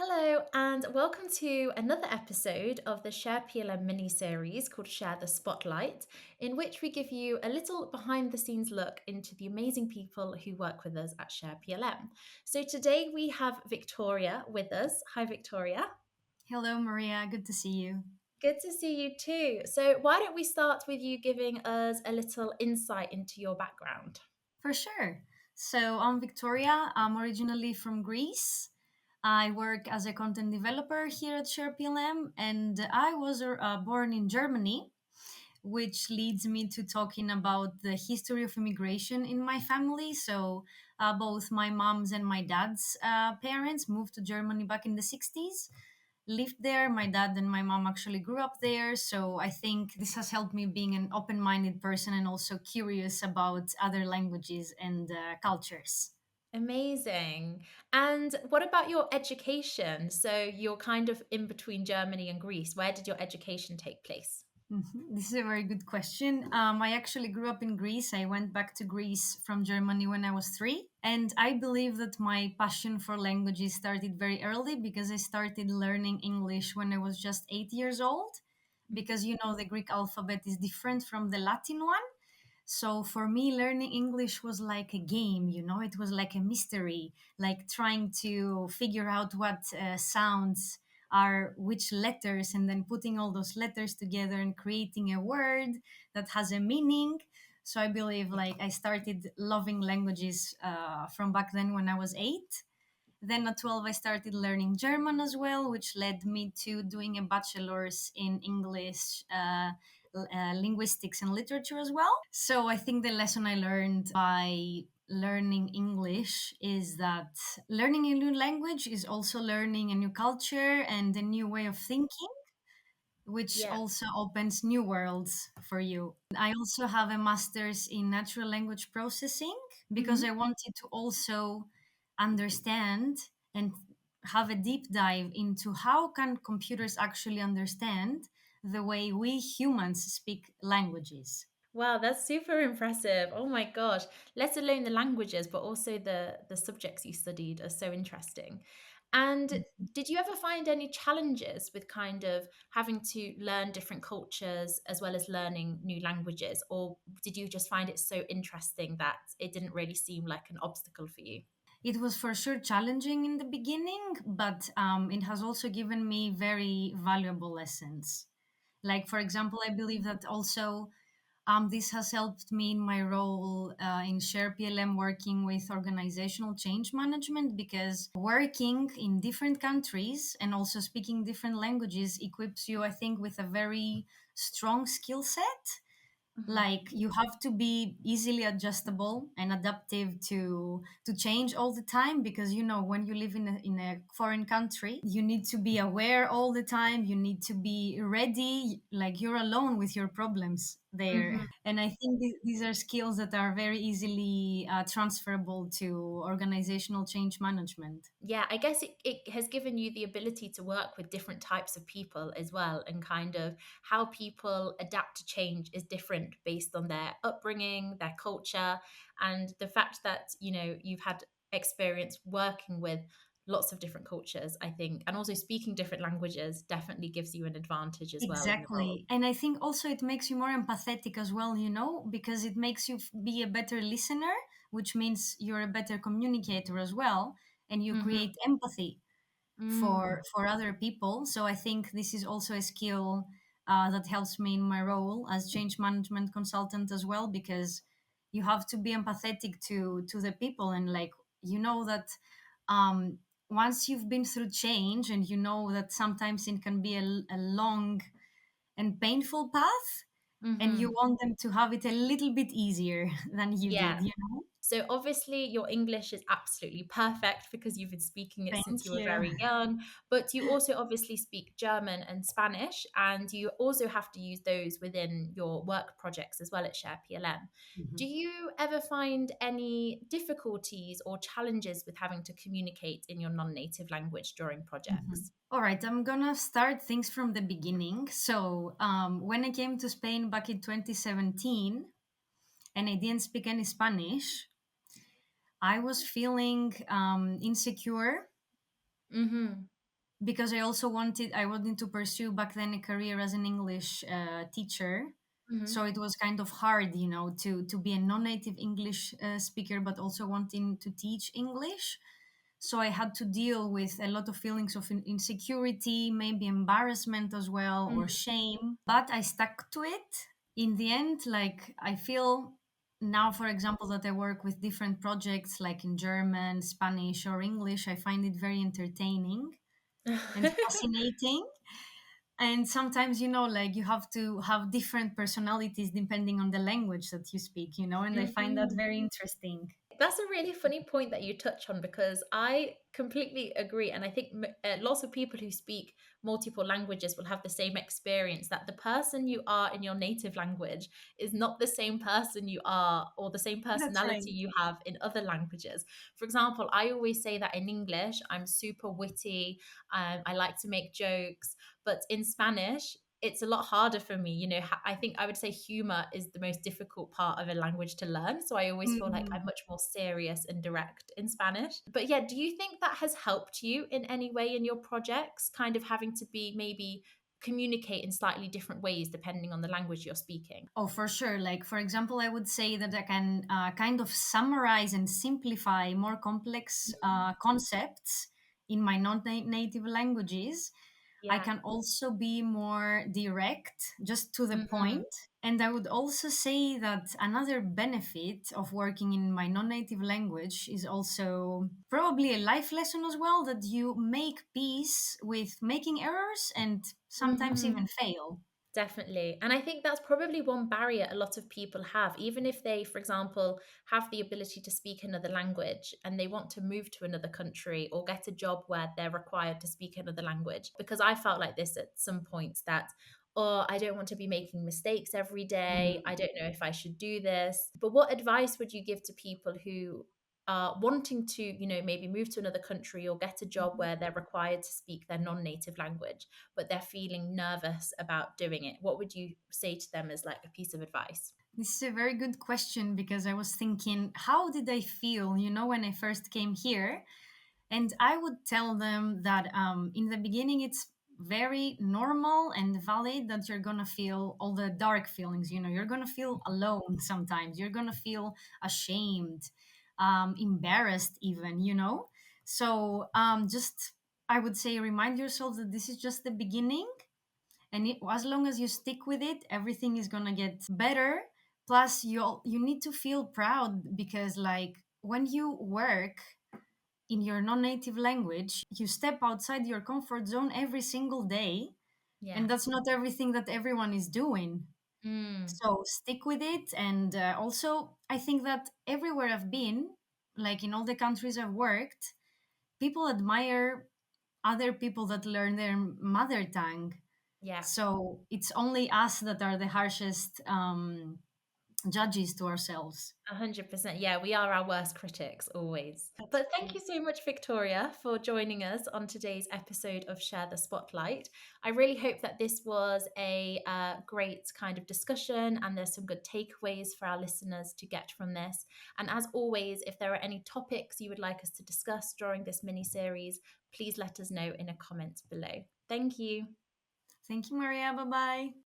Hello, and welcome to another episode of the Share PLM mini series called Share the Spotlight, in which we give you a little behind the scenes look into the amazing people who work with us at Share PLM. So today we have Victoria with us. Hi, Victoria. Hello, Maria. Good to see you. Good to see you too. So, why don't we start with you giving us a little insight into your background? For sure. So, I'm Victoria. I'm originally from Greece. I work as a content developer here at Share PLM, and I was born in Germany, which leads me to talking about the history of immigration in my family. So, both my mom's and my dad's parents moved to Germany back in the 60s, lived there. My dad and my mom actually grew up there. So, I think this has helped me being an open minded person and also curious about other languages and cultures. Amazing. And what about your education? So, you're kind of in between Germany and Greece. Where did your education take place? This is a very good question. I actually grew up in Greece. I went back to Greece from Germany when I was 3. And I believe that my passion for languages started very early because I started learning English when I was just 8 years old. Because, the Greek alphabet is different from the Latin one. So for me, learning English was like a game, it was like a mystery, like trying to figure out what sounds are which letters and then putting all those letters together and creating a word that has a meaning. So I believe like I started loving languages from back then when I was 8. Then at 12, I started learning German as well, which led me to doing a bachelor's in English, linguistics, and literature as well. So I think the lesson I learned by learning English is that learning a new language is also learning a new culture and a new way of thinking, which Yeah. also opens new worlds for you. I also have a master's in natural language processing because I Hmm. wanted to also understand and have a deep dive into how can computers actually understand the way we humans speak languages. Wow, that's super impressive. Oh my gosh. Let alone the languages, but also the subjects you studied are so interesting. And did you ever find any challenges with kind of having to learn different cultures as well as learning new languages? Or did you just find it so interesting that it didn't really seem like an obstacle for you? It was for sure challenging in the beginning, but it has also given me very valuable lessons. Like, for example, I believe that also this has helped me in my role in Share PLM working with organizational change management because working in different countries and also speaking different languages equips you, I think, with a very strong skill set. Mhm. Like you have to be easily adjustable and adaptive to change all the time because when you live in a foreign country you need to be aware all the time, you need to be ready, like you're alone with your problems there. Mhm. And I think these are skills that are very easily transferable to organizational change management. Yeah, I guess it has given you the ability to work with different types of people as well, and kind of how people adapt to change is different based on their upbringing, their culture, and the fact that, you've had experience working with lots of different cultures, I think, and also speaking different languages definitely gives you an advantage as well in the role. Exactly. And I think also it makes you more empathetic as well, because it makes you be a better listener, which means you're a better communicator as well, and you Hmm. create empathy Mm. for other people. So I think this is also a skill that helps me in my role as change management consultant as well, because you have to be empathetic to the people and like that um, once you've been through change and you know that sometimes it can be a long and painful path, and you Hmm. want them to have it a little bit easier than you Yeah. did. So obviously your English is absolutely perfect because you've been speaking it Thank since you were you. very young, but you also obviously speak German and Spanish, and you also have to use those within your work projects as well at Share PLM. Do Mhm. you ever find any difficulties or challenges with having to communicate in your non-native language during Mhm. projects? All right, I'm gonna start things from the beginning. So, when I came to Spain back in 2017 and I didn't speak any Spanish, I was feeling insecure Mm-hmm. because I wanted to pursue back then a career as an English teacher. So Hmm. it was kind of hard, to be a non-native English speaker, but also wanting to teach English. So I had to deal with a lot of feelings of insecurity, maybe embarrassment as well, or shame. But I stuck to it. In the end, like I feel now, for example, that I work with different projects like in German, Spanish, or English, I find it very entertaining and fascinating. And sometimes, like you have to have different personalities depending on the language that you speak, and I find that Mhm. very interesting. That's a really funny point that you touch on because I completely agree. And I think lots of people who speak multiple languages will have the same experience that the person you are in your native language is not the same person you are or the same That's right. personality you have in other languages. For example, I always say that in English, I'm super witty, I like to make jokes, but in Spanish, it's a lot harder for me. I think I would say humor is the most difficult part of a language to learn. So I always feel like Mhm. I'm much more serious and direct in Spanish. But yeah, do you think that has helped you in any way in your projects, kind of having to be maybe communicate in slightly different ways depending on the language you're speaking? Oh, for sure. Like, for example, I would say that I can kind of summarize and simplify more complex concepts in my non-native languages. I Yeah. can also be more direct, just to the Hmm. point. And I would also say that another benefit of working in my non native language is also probably a life lesson as well, that you make peace with making errors and sometimes Hmm. even fail. Definitely. And I think that's probably one barrier a lot of people have, even if they, for example, have the ability to speak another language and they want to move to another country or get a job where they're required to speak another language. Because I felt like this at some points that, oh, I don't want to be making mistakes every day. I don't know if I should do this. But what advice would you give to people who are wanting to, maybe move to another country or get a job Mhm. where they're required to speak their non-native language, but they're feeling nervous about doing it? What would you say to them as like a piece of advice? This is a very good question because I was thinking, how did I feel, when I first came here? And I would tell them that in the beginning, it's very normal and valid that you're going to feel all the dark feelings. You're going to feel alone sometimes. You're going to feel ashamed, embarrassed, even. So just, I would say, remind yourself that this is just the beginning, and as long as you stick with it, everything is going to get better. Plus you need to feel proud because, like, when you work in your non-native language, you step outside your comfort zone every single day, and Yeah. that's not everything that everyone is doing. Mm, So stick with it. And also, I think that everywhere I've been, like in all the countries I've worked, people admire other people that learn their mother tongue. yeah. So it's only us that are the harshest judges to ourselves. 100%. Yeah, we are our worst critics always. That's But thank true. you so much, Victoria, for joining us on today's episode of Share the Spotlight. I really hope that this was a great kind of discussion and there's some good takeaways for our listeners to get from this. And as always, if there are any topics you would like us to discuss during this mini series, please let us know in a comment below. Thank you. Thank you, Maria. Bye bye.